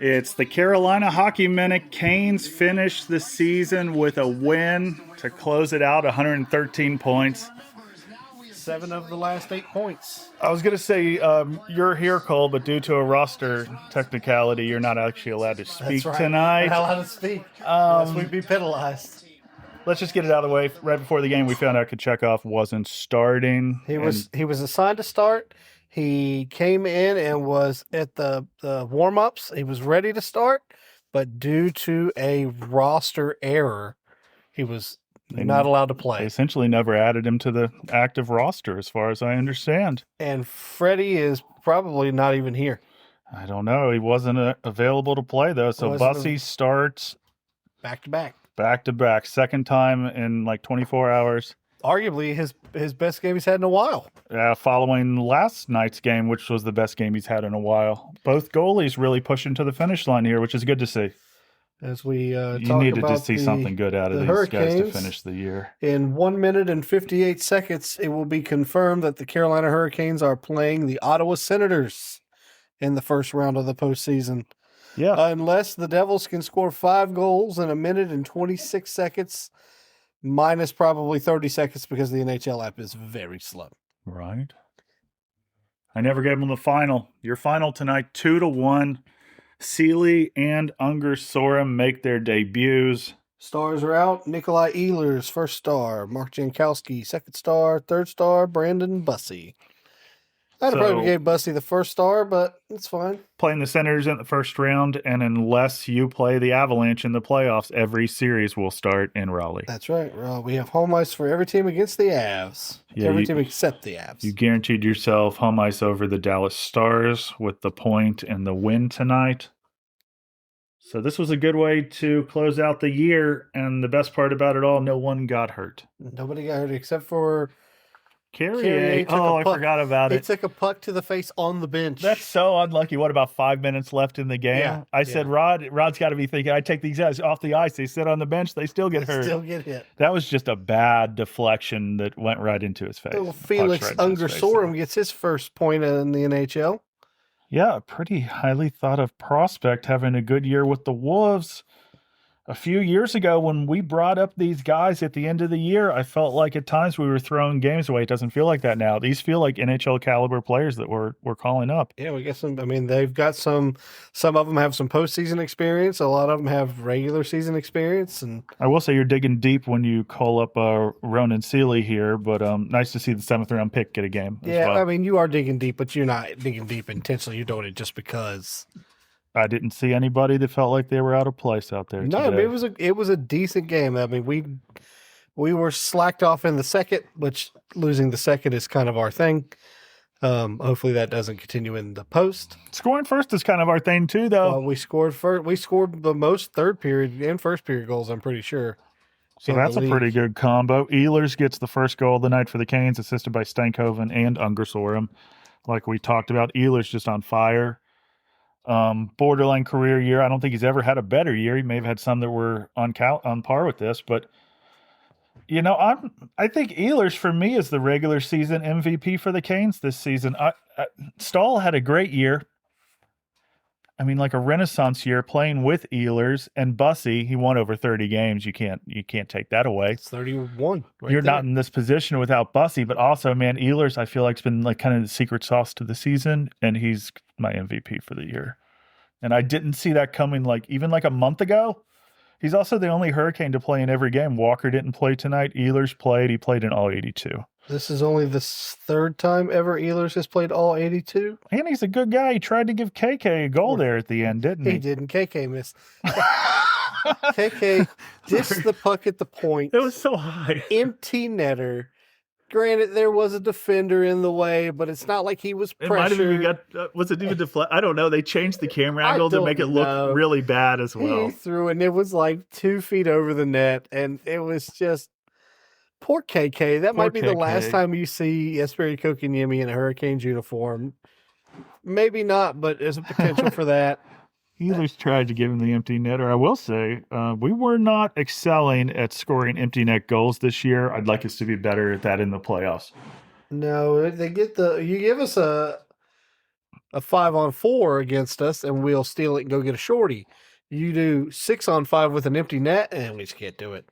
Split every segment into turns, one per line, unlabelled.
It's the Carolina Hockey Minute. Canes finished the season with a win to close it out, 113 points.
7 of the last 8 points.
I was going to say you're here, Cole, but due to a roster technicality, you're not actually allowed to speak tonight.
We're not allowed to speak unless we'd be penalized.
Let's just get it out of the way. Right before the game, we found out Kachekov wasn't starting.
He was assigned to start. He came in and was at the warm-ups. He was ready to start, but due to a roster error, he was not allowed to play.
They essentially never added him to the active roster, as far as I understand.
And Freddie is probably not even here.
I don't know. He wasn't available to play, though. So Bussy starts
back-to-back.
Back-to-back. Second time in like 24 hours.
Arguably his best game he's had in a while.
Following last night's game, which was the best game he's had in a while. Both goalies really pushing to the finish line here, which is good to see.
As we
you needed to see something good out of these guys to finish the year.
In 1 minute and 58 seconds, it will be confirmed that the Carolina Hurricanes are playing the Ottawa Senators in the first round of the postseason.
Yeah.
Unless the Devils can score 5 goals in 1 minute and 26 seconds, minus probably 30 seconds because the NHL app is very slow.
Right. I never gave them the final. Your final tonight, 2-1. Seeley and Unger-Sorum make their debuts.
Stars are out. Nikolai Ehlers, first star. Mark Jankowski, second star. Third star, Brandon Bussy. I'd have probably gave Bussy the first star, but it's fine.
Playing the Senators in the first round, and unless you play the Avalanche in the playoffs, every series will start in Raleigh.
That's right. We have home ice for every team against the Avs. Yeah, every team except the Avs.
You guaranteed yourself home ice over the Dallas Stars with the point and the win tonight. So this was a good way to close out the year, and the best part about it all, no one got hurt.
Nobody got hurt except for
Carrier. Oh, I forgot about it.
He took a puck to the face on the bench.
That's so unlucky. What, about 5 minutes left in the game? Yeah, I said, Rod's got to be thinking, I take these guys off the ice. They sit on the bench. They still get hurt.
Still get hit.
That was just a bad deflection that went right into his face.
Well, Felix Unger-Sorum gets his first point in the NHL.
Yeah, a pretty highly thought of prospect having a good year with the Wolves. A few years ago, when we brought up these guys at the end of the year, I felt like at times we were throwing games away. It doesn't feel like that now. These feel like NHL caliber players that we're calling up.
Yeah, we get some. I mean, they've got some of them have some postseason experience. A lot of them have regular season experience. And
I will say you're digging deep when you call up Ronan Seeley here, but nice to see the 7th round pick get a game.
Yeah, I mean, you are digging deep, but you're not digging deep intentionally. You're doing it just because.
I didn't see anybody that felt like they were out of place out there.
No, I mean, it was a decent game. I mean, we were slacked off in the second, which losing the second is kind of our thing. Hopefully that doesn't continue in the post.
Scoring first is kind of our thing too, though.
Well, we scored first. We scored the most third period and first period goals, I'm pretty sure.
So that's a pretty good combo. Ehlers gets the first goal of the night for the Canes, assisted by Stankoven and Unger-Sorum. Like we talked about, Ehlers just on fire. Borderline career year. I don't think he's ever had a better year. He may have had some that were on par with this, but you know, I think Ehlers for me is the regular season MVP for the Canes this season. Stahl had a great year. I mean, like a renaissance year playing with Ehlers and Bussy. He won over 30 games. You can't take that away.
It's 31.
You're not in this position without Bussy, but also, man, Ehlers, I feel like it's been like kind of the secret sauce to the season, and he's my MVP for the year. And I didn't see that coming even a month ago. He's also the only Hurricane to play in every game. Walker didn't play tonight. Ehlers played. He played in all 82.
This is only the third time ever Ehlers has played all 82.
And he's a good guy. He tried to give KK a goal there at the end, didn't he?
He didn't. KK missed. KK dished the puck at the point.
It was so high.
Empty netter. Granted, there was a defender in the way, but it's not like he was pressured.
It might have even was it even deflect? I don't know. They changed the camera angle to make it look really bad as well.
He threw, and it was like 2 feet over the net, and it was just poor KK. That might be the last time you see Jesperi Kotkaniemi in a Hurricanes uniform. Maybe not, but there's a potential for that.
Ehlers tried to give him the empty netter. I will say, we were not excelling at scoring empty net goals this year. I'd like us to be better at that in the playoffs.
No, you give us a 5-on-4 against us, and we'll steal it and go get a shorty. You do 6-on-5 with an empty net, and we just can't do it.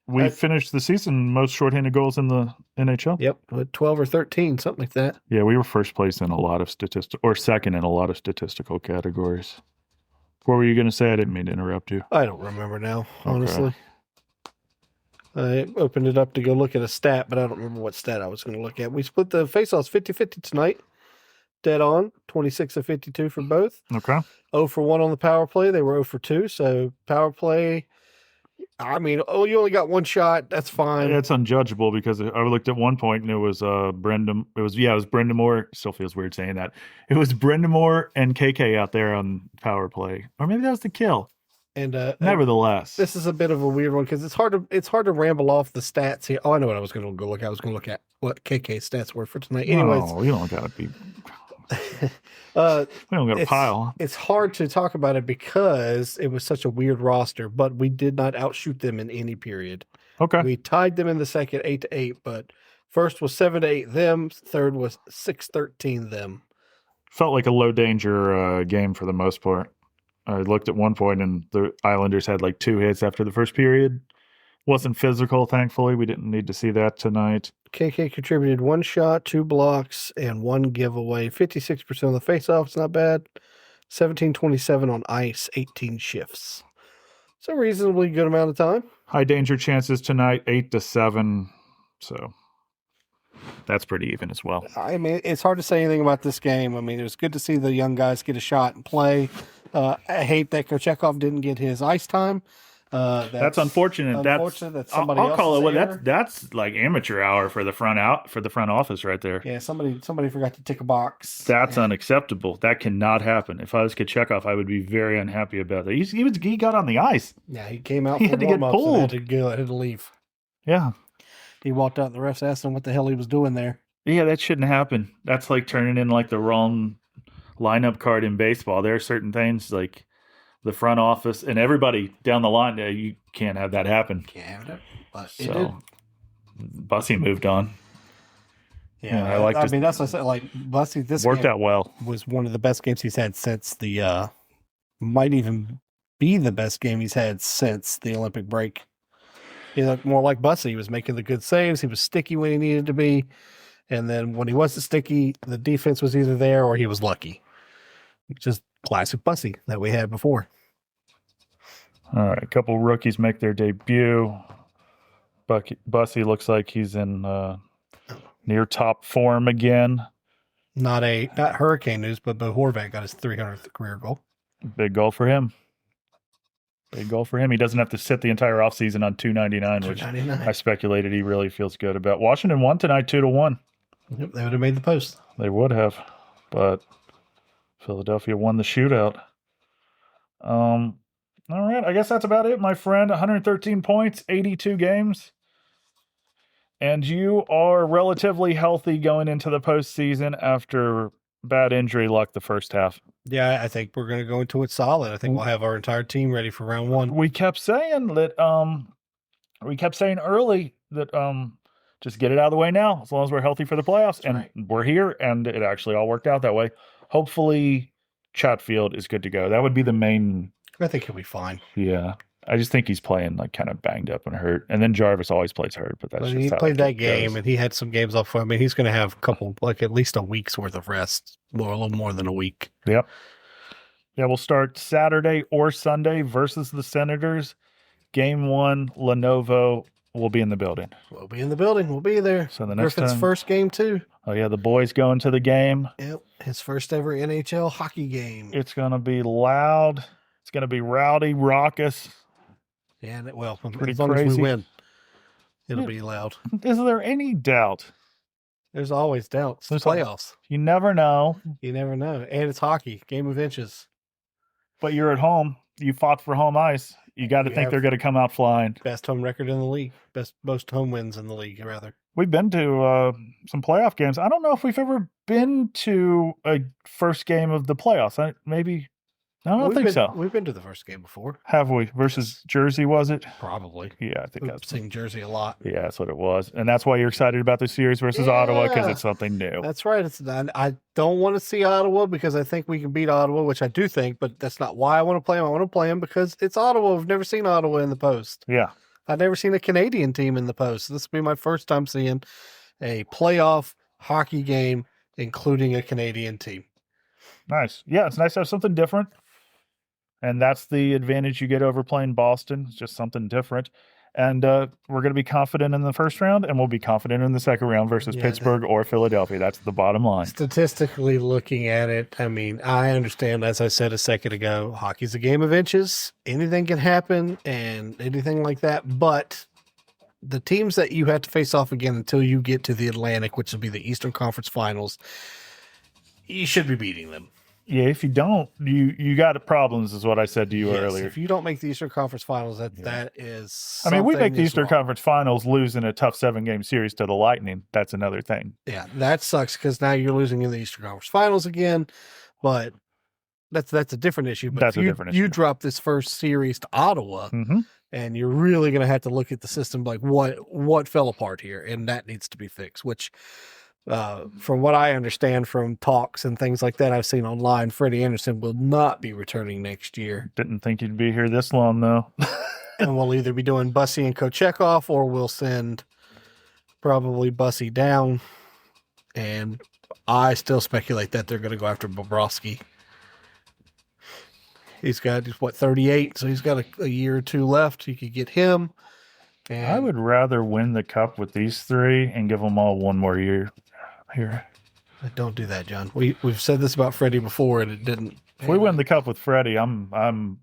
We finished the season most shorthanded goals in the NHL.
Yep, with 12 or 13, something like that.
Yeah, we were first place in a lot of second in a lot of statistical categories. What were you going to say? I didn't mean to interrupt you.
I don't remember now, honestly. Okay. I opened it up to go look at a stat, but I don't remember what stat I was going to look at. We split the faceoffs 50-50 tonight. Dead on, 26 of 52 for both.
Okay.
0 for 1 on the power play. They were 0 for 2, so power play... I mean, you only got one shot. That's fine.
It's unjudgeable because I looked at one point and it was Brendan. It was Brendamore. Still feels weird saying that. It was Brendamore and KK out there on power play, or maybe that was the kill.
And
nevertheless,
this is a bit of a weird one because it's hard to ramble off the stats here. Oh, I know what I was going to go look at. I was going to look at what KK stats were for tonight. Anyways,
no, you don't got to be. We don't got a pile.
It's hard to talk about it because it was such a weird roster, but we did not outshoot them in any period.
Okay.
We tied them in the second 8-8, but first was 7-8 them, third was 6-13 them.
Felt like a low danger game for the most part. I looked at one point and the Islanders had like 2 hits after the first period. Wasn't physical, thankfully. We didn't need to see that tonight.
KK contributed 1 shot, 2 blocks, and 1 giveaway. 56% of the faceoffs, not bad. 17-27 on ice, 18 shifts. So reasonably good amount of time.
High danger chances tonight, 8-7. So that's pretty even as well.
I mean, it's hard to say anything about this game. I mean, it was good to see the young guys get a shot and play. I hate that Kochetkov didn't get his ice time.
That's unfortunate.
That's somebody
I'll call it what
error.
that's like amateur hour for the front office right there.
Yeah, somebody forgot to tick a box.
That's unacceptable. That cannot happen. If I was Kochetkov, I would be very unhappy about that. He got on the ice.
Yeah, he came out.
He had to get pulled.
Had to leave.
Yeah,
he walked out. The refs asked him what the hell he was doing there.
Yeah, that shouldn't happen. That's like turning in like the wrong lineup card in baseball. There are certain things like the front office and everybody down the line. You can't have that happen.
Can't have it. But
it did. Bussy moved on.
Yeah, I mean that's what I said. Like Bussy, this
worked out well.
Was one of the best games he's had since the. Might even be the best game he's had since the Olympic break. He looked more like Bussy. He was making the good saves. He was sticky when he needed to be, and then when he wasn't sticky, the defense was either there or he was lucky. Just classic Bussy that we had before.
All right, a couple rookies make their debut. Bussy looks like he's in near top form again.
Not Hurricane news, but Bo Horvat got his 300th career goal.
Big goal for him. Big goal for him. He doesn't have to sit the entire offseason on $2.99, which I speculated he really feels good about. Washington won tonight 2-1.
Yep, they would have made the post.
They would have, but Philadelphia won the shootout. All right, I guess that's about it, my friend. 113 points, 82 games. And you are relatively healthy going into the postseason after bad injury luck the first half.
Yeah, I think we're going to go into it solid. I think we'll have our entire team ready for round 1.
We kept saying that early that just get it out of the way now, as long as we're healthy for the playoffs. And we're here, and it actually all worked out that way. Hopefully Chatfield is good to go. That would be the main.
I think he'll be fine.
Yeah. I just think he's playing like kind of banged up and hurt. And then Jarvis always plays hurt, but that's just
he
how
played that game, and he had some games off. I mean, he's going to have a couple, like at least a week's worth of rest, a little more than a week.
Yep. Yeah, we'll start Saturday or Sunday versus the Senators. Game 1, Lenovo will be in the building.
We'll be in the building. We'll be there.
So the next
Griffin's
time,
first game too.
Oh yeah, the boys going to the game.
Yep, his first ever NHL hockey game.
It's going to be loud. It's going to be rowdy, raucous.
Yeah, well,
pretty
as long
crazy.
as we win, it'll be loud.
Is there any doubt?
There's always doubts. There's playoffs.
You never know.
You never know. And it's hockey, game of inches.
But you're at home. You fought for home ice. You got to think they're going to come out flying.
Best home record in the league. Most home wins in the league, rather.
We've been to some playoff games. I don't know if we've ever been to a first game of the playoffs. Maybe I don't think so.
We've been to the first game before.
Have we? Versus Jersey, was it?
Probably.
Yeah, I think
We've
that's
seen Jersey a lot.
Yeah, that's what it was. And that's why you're excited about the series versus Ottawa, because it's something new.
That's right. I don't want to see Ottawa because I think we can beat Ottawa, which I do think, but that's not why I want to play them. I want to play them because it's Ottawa. I've never seen Ottawa in the post.
Yeah.
I've never seen a Canadian team in the post. This will be my first time seeing a playoff hockey game, including a Canadian team.
Nice. Yeah, it's nice to have something different. And that's the advantage you get over playing Boston. It's just something different. And we're going to be confident in the first round, and we'll be confident in the second round versus Pittsburgh or Philadelphia. That's the bottom line.
Statistically looking at it, I mean, I understand, as I said a second ago, hockey's a game of inches. Anything can happen and anything like that. But the teams that you have to face off again until you get to the Atlantic, which will be the Eastern Conference Finals, you should be beating them.
Yeah, if you don't, you got problems, is what I said to you earlier.
If you don't make the Eastern Conference Finals, that is.
I mean, we make the Eastern Conference Finals, losing a tough 7-game series to the Lightning. That's another thing.
Yeah, that sucks because now you're losing in the Eastern Conference Finals again. But that's a different issue. But you drop this first series to Ottawa, and you're really going to have to look at the system like what fell apart here, and that needs to be fixed. Which. From what I understand from talks and things like that I've seen online, Freddie Anderson will not be returning next year.
Didn't think he'd be here this long, though.
And we'll either be doing Bussy and Kochetkov, or we'll send probably Bussy down. And I still speculate that they're going to go after Bobrovsky. He's got, 38, so he's got a year or two left. You could get him. And
I would rather win the cup with these three and give them all one more year. Here,
don't do that, John. We've said this about Freddie before, and it didn't.
If we win the cup with Freddie,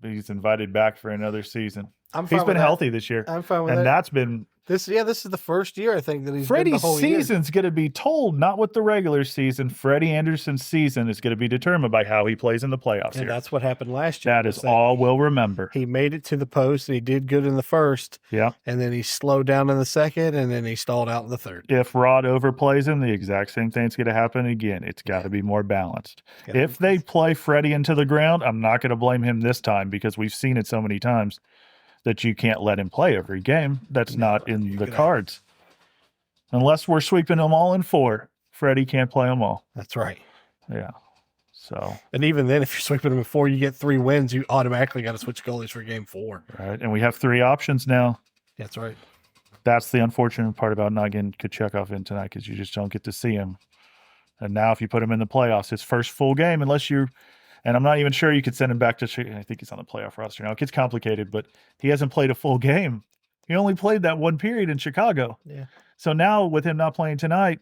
he's invited back for another season. He's been healthy this year.
I'm fine with that.
And that's been
this. Yeah, this is the first year I think that he's
Freddie's
been the whole
season's going to be told, not with the regular season. Freddie Anderson's season is going to be determined by how he plays in the playoffs.
And that's what happened last year.
That is all we'll remember.
He made it to the post, and he did good in the first.
Yeah.
And then he slowed down in the second, and then he stalled out in the third.
If Rod overplays him, the exact same thing's going to happen again. It's got to be more balanced. If they play Freddie into the ground, I'm not going to blame him this time, because we've seen it so many times that you can't let him play every game. That's not in the cards. Unless we're sweeping them all in 4, Freddie can't play them all.
That's right.
Yeah. So.
And even then, if you're sweeping them in 4, you get 3 wins, you automatically got to switch goalies for game 4.
Right. And we have 3 options now.
That's right.
That's the unfortunate part about not getting Kochetkov in tonight, because you just don't get to see him. And now if you put him in the playoffs, his first full game, unless you're, and I'm not even sure you could send him back to, I think he's on the playoff roster now. It gets complicated, but he hasn't played a full game. He only played that 1 period in Chicago.
Yeah.
So now with him not playing tonight,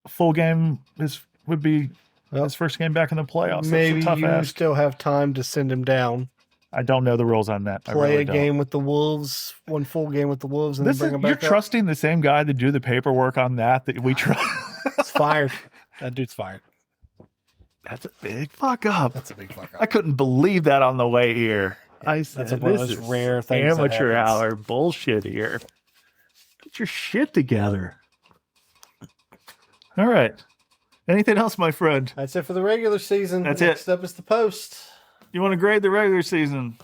a full game would be his first game back in the playoffs.
Maybe you still have time to send him down.
I don't know the rules on that.
Play a game with the Wolves, 1 full game with the Wolves, and then bring him back
You're
up.
trusting the same guy to do the paperwork on that we trust.
It's fired. That dude's fired.
That's a big fuck up.
That's a big fuck up.
I couldn't believe that on the way here. I said,
that's one of those rare things.
Amateur hour bullshit here. Get your shit together. All right. Anything else, my friend?
That's it for the regular season.
That's
Next up is the post.
You want to grade the regular season?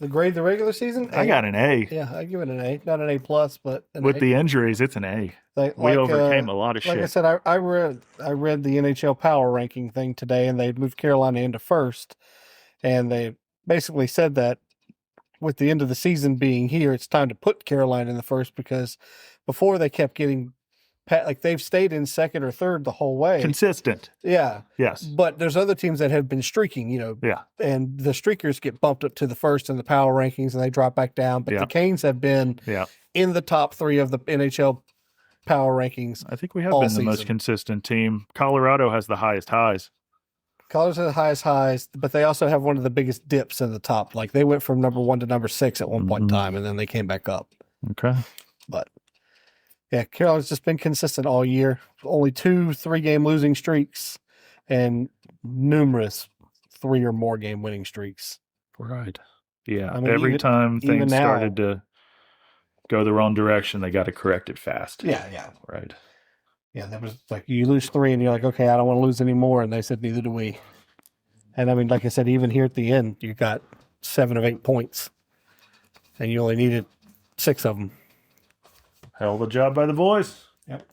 Grade the regular season?
I got an A.
Yeah, I give it an A. Not an A plus, but
with the injuries, it's an A. We overcame a lot of shit.
Like I said, I read the NHL power ranking thing today, and they moved Carolina into first, and they basically said that with the end of the season being here, it's time to put Carolina in the first, because before they kept getting they've stayed in second or third the whole way.
Consistent.
Yeah.
Yes.
But there's other teams that have been streaking,
Yeah.
And the streakers get bumped up to the first in the power rankings, and they drop back down. But the Canes have been in the top 3 of the NHL power rankings.
I think we have been the most consistent team. Colorado has the highest highs.
Colorado has the highest highs, but they also have one of the biggest dips in the top. Like they went from number 1 to number 6 at one point in time, and then they came back up.
Okay.
But yeah, Carolina's just been consistent all year. Only 2 3-game losing streaks and numerous 3 or more game winning streaks.
Right. Yeah. I mean, every time things started to go the wrong direction, they got to correct it fast.
Yeah, yeah.
Right.
Yeah, that was like you lose 3 and you're like, okay, I don't want to lose any more. And they said, neither do we. And I mean, like I said, even here at the end, you got 7 of 8 points, and you only needed 6 of them.
Hell of a job by the boys.
Yep.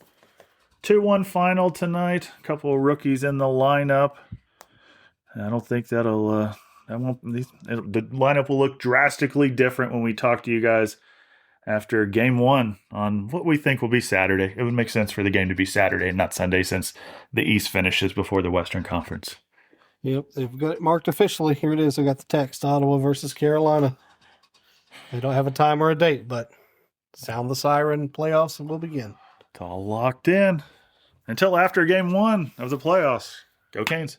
2-1 final tonight. A couple of rookies in the lineup. I don't think the lineup will look drastically different when we talk to you guys after game 1 on what we think will be Saturday. It would make sense for the game to be Saturday and not Sunday since the East finishes before the Western Conference.
Yep, they've got it marked officially. Here it is. I got the text: Ottawa versus Carolina. They don't have a time or a date, but sound the siren, playoffs will begin.
It's all locked in until after game 1 of the playoffs. Go Canes.